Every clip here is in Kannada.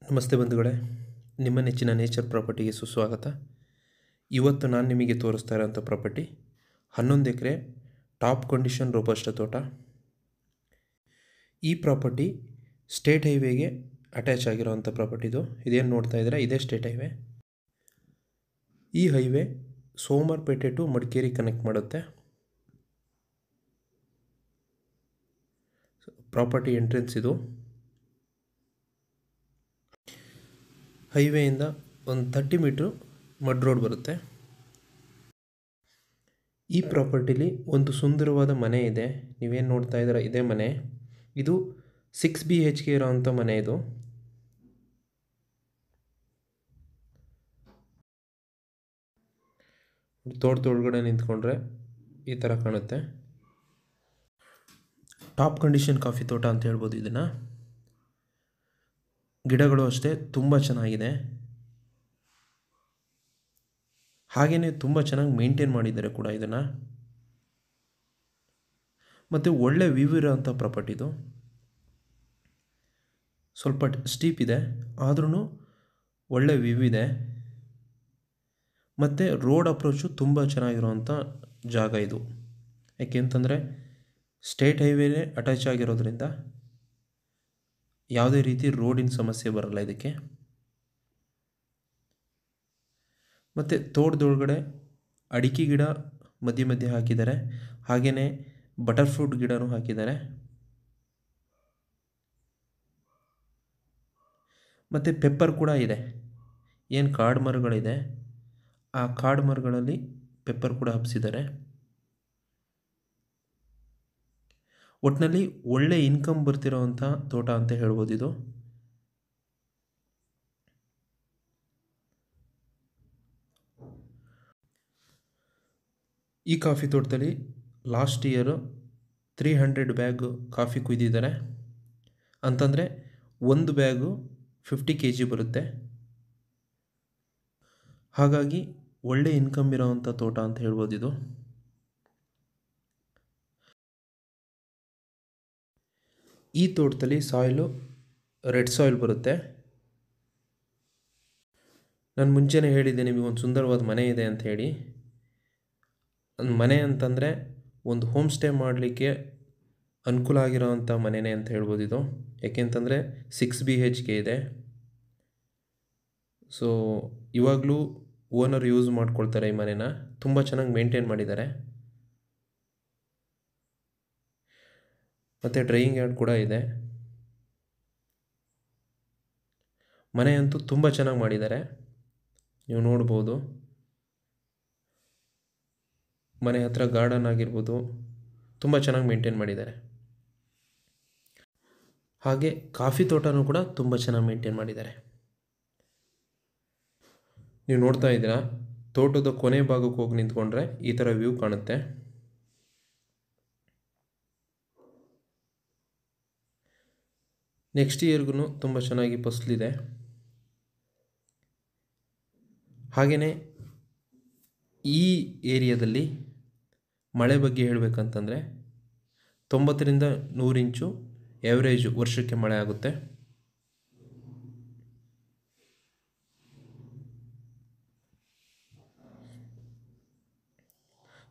ನಮಸ್ತೆ ಬಂಧುಗಳೇ, ನಿಮ್ಮ ನೆಚ್ಚಿನ ನೇಚರ್ ಪ್ರಾಪರ್ಟಿಗೆ ಸುಸ್ವಾಗತ. ಇವತ್ತು ನಾನು ನಿಮಗೆ ತೋರಿಸ್ತಾ ಇರೋಂಥ ಪ್ರಾಪರ್ಟಿ 11 ಎಕರೆ ಟಾಪ್ ಕಂಡೀಷನ್ ರೋಬಸ್ಟ ತೋಟ. ಈ ಪ್ರಾಪರ್ಟಿ ಸ್ಟೇಟ್ ಹೈವೇಗೆ ಅಟ್ಯಾಚ್ ಆಗಿರೋವಂಥ ಪ್ರಾಪರ್ಟಿದು. ಇದೇನು ನೋಡ್ತಾ ಇದ್ದೀರಾ, ಇದೇ ಸ್ಟೇಟ್ ಹೈವೇ. ಈ highway Somwarpet to Madikeri connect ಮಾಡುತ್ತೆ. ಪ್ರಾಪರ್ಟಿ ಎಂಟ್ರೆನ್ಸ್ ಇದು. ಹೈವೇಯಿಂದ ಒಂದು 30 ಮೀಟ್ರು ಮಡ್ ರೋಡ್ ಬರುತ್ತೆ. ಈ ಪ್ರಾಪರ್ಟಿಲಿ ಒಂದು ಸುಂದರವಾದ ಮನೆ ಇದೆ. ನೀವೇನು ನೋಡ್ತಾ ಇದ್ದೀರಾ, ಇದೇ ಮನೆ. ಇದು 6 BHK ಇರೋವಂಥ ಮನೆ. ಇದು ತೋಟದೊಳಗಡೆ ನಿಂತ್ಕೊಂಡ್ರೆ ಈ ಥರ ಕಾಣುತ್ತೆ. ಟಾಪ್ ಕಂಡೀಷನ್ ಕಾಫಿ ತೋಟ ಅಂತ ಹೇಳ್ಬೋದು ಇದನ್ನು. ಗಿಡಗಳು ಅಷ್ಟೇ ತುಂಬ ಚೆನ್ನಾಗಿದೆ. ಹಾಗೆಯೇ ತುಂಬ ಚೆನ್ನಾಗಿ ಮೇಂಟೈನ್ ಮಾಡಿದ್ದಾರೆ ಕೂಡ ಇದನ್ನು. ಮತ್ತು ಒಳ್ಳೆ ವ್ಯೂ ಇರೋಂಥ ಪ್ರಾಪರ್ಟಿದು. ಸ್ವಲ್ಪ ಸ್ಟೀಪ್ ಇದೆ, ಆದ್ರೂ ಒಳ್ಳೆ ವ್ಯೂ ಇದೆ. ಮತ್ತು ರೋಡ್ ಅಪ್ರೋಚು ತುಂಬ ಚೆನ್ನಾಗಿರೋವಂಥ ಜಾಗ ಇದು. ಯಾಕೆಂತಂದರೆ ಸ್ಟೇಟ್ ಹೈವೇನೇ ಅಟ್ಯಾಚ್ ಆಗಿರೋದ್ರಿಂದ ಯಾವುದೇ ರೀತಿ ರೋಡಿನ ಸಮಸ್ಯೆ ಬರಲ್ಲ ಇದಕ್ಕೆ. ಮತ್ತು ತೋಟದೊಳಗಡೆ ಅಡಿಕೆ ಗಿಡ ಮಧ್ಯೆ ಮಧ್ಯೆ ಹಾಕಿದ್ದಾರೆ. ಹಾಗೆಯೇ ಬಟರ್ ಫ್ರೂಟ್ ಗಿಡನೂ ಹಾಕಿದ್ದಾರೆ. ಮತ್ತು ಪೆಪ್ಪರ್ ಕೂಡ ಇದೆ. ಏನು ಕಾಡು ಮರಗಳಿದೆ, ಆ ಕಾಡು ಮರಗಳಲ್ಲಿ ಪೆಪ್ಪರ್ ಕೂಡ ಹಬ್ಸಿದ್ದಾರೆ. ಒಟ್ಟಿನಲ್ಲಿ ಒಳ್ಳೆ ಇನ್ಕಮ್ ಬರ್ತಿರೋವಂಥ ತೋಟ ಅಂತ ಹೇಳ್ಬೋದು ಇದು. ಈ ಕಾಫಿ ತೋಟದಲ್ಲಿ ಲಾಸ್ಟ್ ಇಯರು 300 ಬ್ಯಾಗ್ ಕಾಫಿ ಕುಯ್ದಿದ್ದಾರೆ. ಅಂತಂದರೆ ಒಂದು ಬ್ಯಾಗು 50 kg ಬರುತ್ತೆ. ಹಾಗಾಗಿ ಒಳ್ಳೆ ಇನ್ಕಮ್ ಇರೋವಂಥ ತೋಟ ಅಂತ ಹೇಳ್ಬೋದು ಇದು. ಈ ತೋಟದಲ್ಲಿ ಸಾಯಿಲು ರೆಡ್ ಸಾಯಿಲ್ ಬರುತ್ತೆ. ನಾನು ಮುಂಚೆನೇ ಹೇಳಿದ್ದೆ ನಿಮಗೆ ಒಂದು ಸುಂದರವಾದ ಮನೆ ಇದೆ ಅಂತ ಹೇಳಿ. ಮನೆ ಅಂತಂದರೆ ಒಂದು ಹೋಮ್ ಸ್ಟೇ ಮಾಡಲಿಕ್ಕೆ ಅನುಕೂಲ ಆಗಿರೋವಂಥ ಮನೆಯೇ ಅಂತ ಹೇಳ್ಬೋದು ಇದು. ಯಾಕೆಂತಂದರೆ 6 BHK ಇದೆ. ಸೊ ಇವಾಗಲೂ ಓನರ್ ಯೂಸ್ ಮಾಡ್ಕೊಳ್ತಾರೆ ಈ ಮನೆನ. ತುಂಬ ಚೆನ್ನಾಗಿ ಮೇಂಟೈನ್ ಮಾಡಿದ್ದಾರೆ. ಮತ್ತು ಡ್ರೈಯಿಂಗ್ ಯಾರ್ಡ್ ಕೂಡ ಇದೆ. ಮನೆ ಅಂತೂ ತುಂಬ ಚೆನ್ನಾಗಿ ಮಾಡಿದ್ದಾರೆ, ನೀವು ನೋಡ್ಬೋದು. ಮನೆ ಹತ್ರ ಗಾರ್ಡನ್ ಆಗಿರ್ಬೋದು, ತುಂಬ ಚೆನ್ನಾಗಿ ಮೇಂಟೈನ್ ಮಾಡಿದ್ದಾರೆ. ಹಾಗೆ ಕಾಫಿ ತೋಟನೂ ಕೂಡ ತುಂಬ ಚೆನ್ನಾಗಿ ಮೇಂಟೈನ್ ಮಾಡಿದ್ದಾರೆ. ನೀವು ನೋಡ್ತಾ ಇದ್ದೀರಾ, ತೋಟದ ಕೊನೆ ಭಾಗಕ್ಕೆ ಹೋಗಿ ನಿಂತ್ಕೊಂಡ್ರೆ ಈ ಥರ ವ್ಯೂ ಕಾಣುತ್ತೆ. ನೆಕ್ಸ್ಟ್ ಇಯರ್ಗೂ ತುಂಬ ಚೆನ್ನಾಗಿ ಫಸಲಿದೆ. ಹಾಗೆಯೇ ಈ ಏರಿಯಾದಲ್ಲಿ ಮಳೆ ಬಗ್ಗೆ ಹೇಳಬೇಕಂತಂದರೆ 90ರಿಂದ 100 ಇಂಚು ಎವರೇಜು ವರ್ಷಕ್ಕೆ ಮಳೆ ಆಗುತ್ತೆ.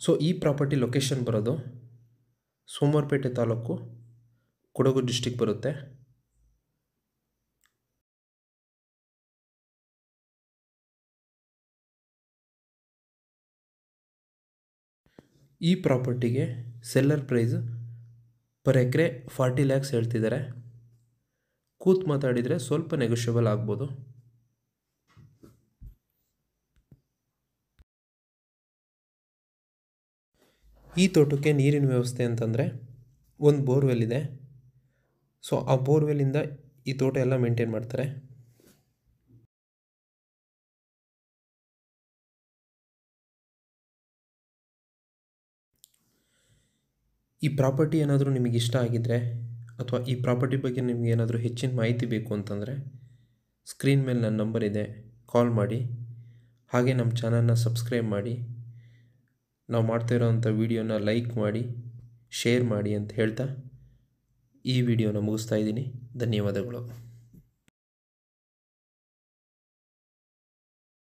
ಸೊ ಈ ಪ್ರಾಪರ್ಟಿ ಲೊಕೇಶನ್ ಬರೋದು ಸೋಮವಾರಪೇಟೆ ತಾಲೂಕು, ಕೊಡಗು ಡಿಸ್ಟಿಕ್ ಬರುತ್ತೆ. ಈ ಪ್ರಾಪರ್ಟಿಗೆ ಸೆಲ್ಲರ್ ಪ್ರೈಸ್ ಪರ್ ಎಕರೆ 40 lakhs ಹೇಳ್ತಿದ್ದಾರೆ. ಕೂತು ಮಾತಾಡಿದರೆ ಸ್ವಲ್ಪ ನೆಗೋಷಿಯಬಲ್ ಆಗ್ಬೋದು. ಈ ತೋಟಕ್ಕೆ ನೀರಿನ ವ್ಯವಸ್ಥೆ ಅಂತಂದರೆ ಒಂದು ಬೋರ್ವೆಲ್ ಇದೆ. ಸೊ ಆ ಬೋರ್ವೆಲ್ಲಿಂದ ಈ ತೋಟ ಎಲ್ಲ ಮೇಂಟೈನ್ ಮಾಡ್ತಾರೆ. ಈ ಪ್ರಾಪರ್ಟಿ ಏನಾದರೂ ನಿಮಗೆ ಇಷ್ಟ ಆಗಿದ್ದರೆ ಅಥವಾ ಈ ಪ್ರಾಪರ್ಟಿ ಬಗ್ಗೆ ನಿಮಗೆ ಏನಾದರೂ ಹೆಚ್ಚಿನ ಮಾಹಿತಿ ಬೇಕು ಅಂತಂದರೆ ಸ್ಕ್ರೀನ್ ಮೇಲೆ ನನ್ನ ನಂಬರ್ ಇದೆ, ಕಾಲ್ ಮಾಡಿ. ಹಾಗೆ ನಮ್ಮ ಚಾನಲ್ನ ಸಬ್ಸ್ಕ್ರೈಬ್ ಮಾಡಿ, ನಾವು ಮಾಡ್ತಾ ಇರೋವಂಥ ವೀಡಿಯೋನ ಲೈಕ್ ಮಾಡಿ, ಶೇರ್ ಮಾಡಿ ಅಂತ ಹೇಳ್ತಾ ಈ ವಿಡಿಯೋನ ಮುಗಿಸ್ತಾ ಇದ್ದೀನಿ. ಧನ್ಯವಾದಗಳು.